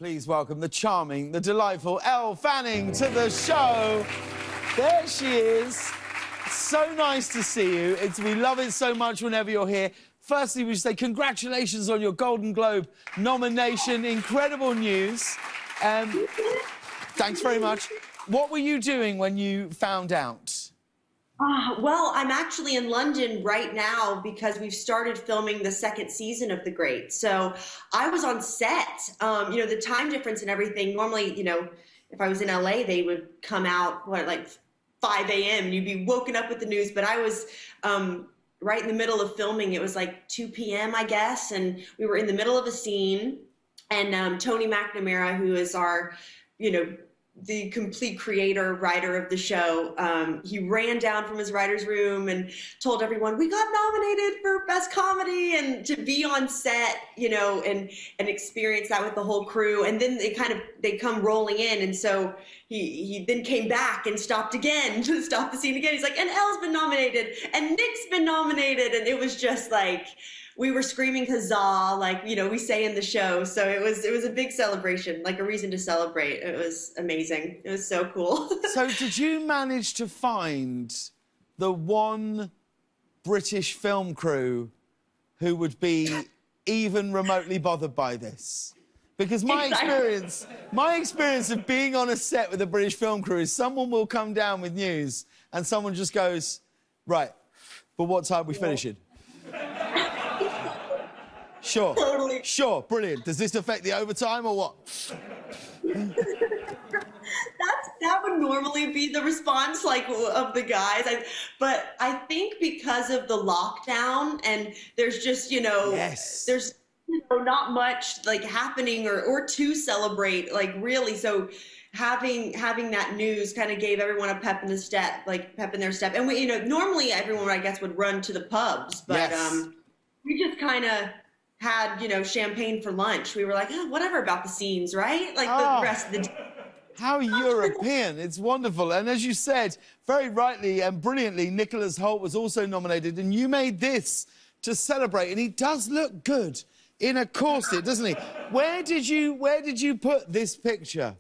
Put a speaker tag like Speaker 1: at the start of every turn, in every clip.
Speaker 1: Please welcome the charming, the delightful Elle Fanning to the show. There she is. So nice to see you. We love it so much whenever you're here. Firstly, we should say congratulations on your Golden Globe nomination. Incredible news. Thanks very much. What were you doing when you found out?
Speaker 2: Well, I'm actually in London right now because we've started filming the second season of The Great. So I was on set. You know, the time difference and everything. Normally, you know, if I was in LA, they would come out, like 5 a.m. and you'd be woken up with the news. But I was right in the middle of filming. It was like 2 p.m., I guess. And we were in the middle of a scene. And Tony McNamara, who is our, you know, the complete creator, writer of the show, he ran down from his writer's room and told everyone, we got nominated for Best Comedy, and to be on set, you know, and experience that with the whole crew. And then they come rolling in. And so he then came back and stopped again to stop the scene again. He's like, and Elle's been nominated and Nick's been nominated. And it was just like, we were screaming huzzah, like, you know, we say in the show. So it was a big celebration, like a reason to celebrate. It was amazing. It was so cool.
Speaker 1: So did you manage to find the one British film crew who would be even remotely bothered by this? Because my experience of being on a set with a British film crew is someone will come down with news and someone just goes, right, but what time are we finishing? Sure.
Speaker 2: Totally.
Speaker 1: Sure, brilliant. Does this affect the overtime or what?
Speaker 2: That would normally be the response, like, of the guys. But I think because of the lockdown and there's just, you know, there's not much like happening or to celebrate, like, really. So having that news kind of gave everyone a pep in the step, like pep in their step. And we, you know, normally everyone, I guess, would run to the pubs, but we just kind of had, you know, champagne for lunch. We were like, oh, whatever about the scenes, right? Like the rest of the day.
Speaker 1: How European. It's wonderful. And as you said, very rightly and brilliantly, Nicholas Hoult was also nominated, and you made this to celebrate, and he does look good in a corset, doesn't he? Where did you put this picture?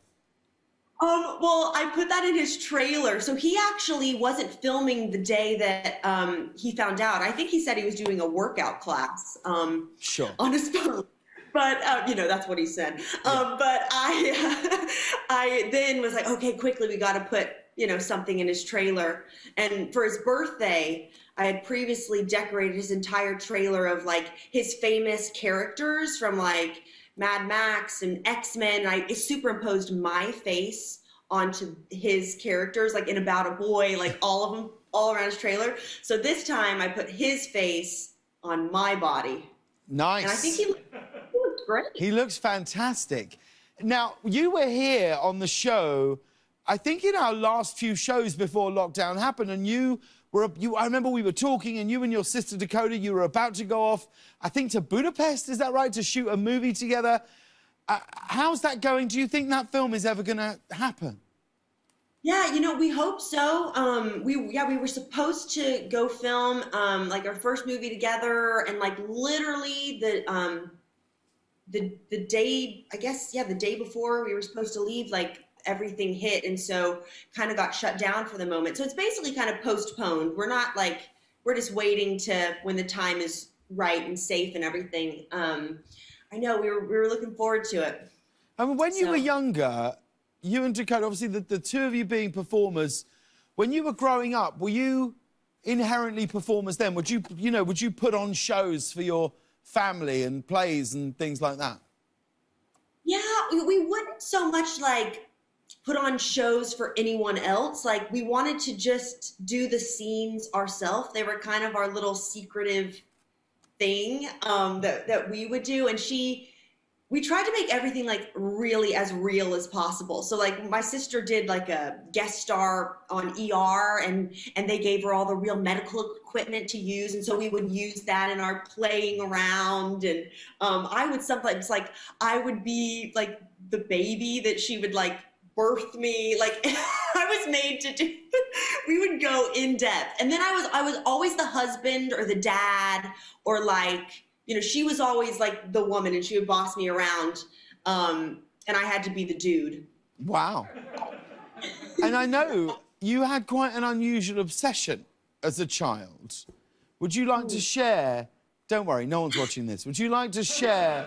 Speaker 2: Well, I put that in his trailer. So he actually wasn't filming the day that he found out. I think he said he was doing a workout class
Speaker 1: sure.
Speaker 2: on his phone. But, you know, that's what he said.
Speaker 1: Yeah.
Speaker 2: But I then was like, okay, quickly, we got to put, you know, something in his trailer. And for his birthday, I had previously decorated his entire trailer of, like, his famous characters from, like, Mad Max and X-Men. I superimposed my face onto his characters, like in About a Boy, like all of them, all around his trailer. So this time I put his face on my body.
Speaker 1: Nice.
Speaker 2: And I think he looks great. He
Speaker 1: looks fantastic. Now, you were here on the show, I think in our last few shows before lockdown happened, and I remember we were talking, and you and your sister Dakota, you were about to go off, I think, to Budapest, is that right, to shoot a movie together? How's that going? Do you think that film is ever going to happen?
Speaker 2: Yeah, you know, we hope so. We were supposed to go film like our first movie together, and like literally the day, I guess, yeah, the day before we were supposed to leave, like, everything hit, and so kind of got shut down for the moment. So it's basically kind of postponed. We're not like, we're just waiting to when the time is right and safe and everything. I know we were looking forward to it.
Speaker 1: I mean, when you were younger, you and Dakota, obviously the two of you being performers, when you were growing up, were you inherently performers then? Would you put on shows for your family and plays and things like that?
Speaker 2: Yeah, we wouldn't so much like put on shows for anyone else. Like, we wanted to just do the scenes ourselves. They were kind of our little secretive thing that we would do. And we tried to make everything like really as real as possible. So like my sister did like a guest star on ER, and they gave her all the real medical equipment to use. And so we would use that in our playing around. And I would sometimes, like, I would be like the baby that she would like birth me, like I was made to do. We would go in depth, and then I was always the husband or the dad, or like, you know, she was always like the woman, and she would boss me around. and I had to be the dude.
Speaker 1: Wow. And I know you had quite an unusual obsession as a child. Would you like to share? Don't worry, no one's watching this. Would you like to share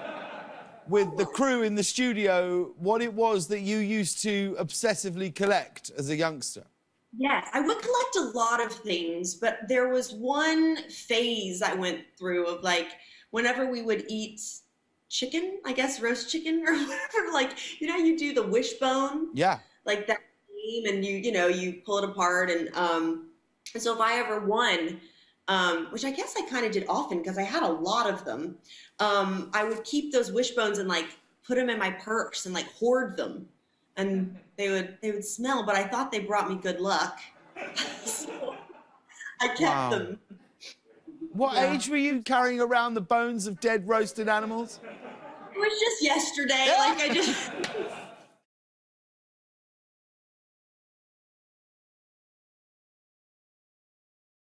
Speaker 1: with the crew in the studio what it was that you used to obsessively collect as a youngster?
Speaker 2: Yes, I would collect a lot of things, but there was one phase I went through of like, whenever we would eat chicken, I guess roast chicken or whatever, like, you know, you do the wishbone.
Speaker 1: Yeah.
Speaker 2: Like that game, and you pull it apart, and so if I ever won, which I guess I kind of did often because I had a lot of them, I would keep those wishbones and like put them in my purse and like hoard them, and they would smell, but I thought they brought me good luck. So I kept them.
Speaker 1: What age were you carrying around the bones of dead roasted animals?
Speaker 2: It was just yesterday. Like I just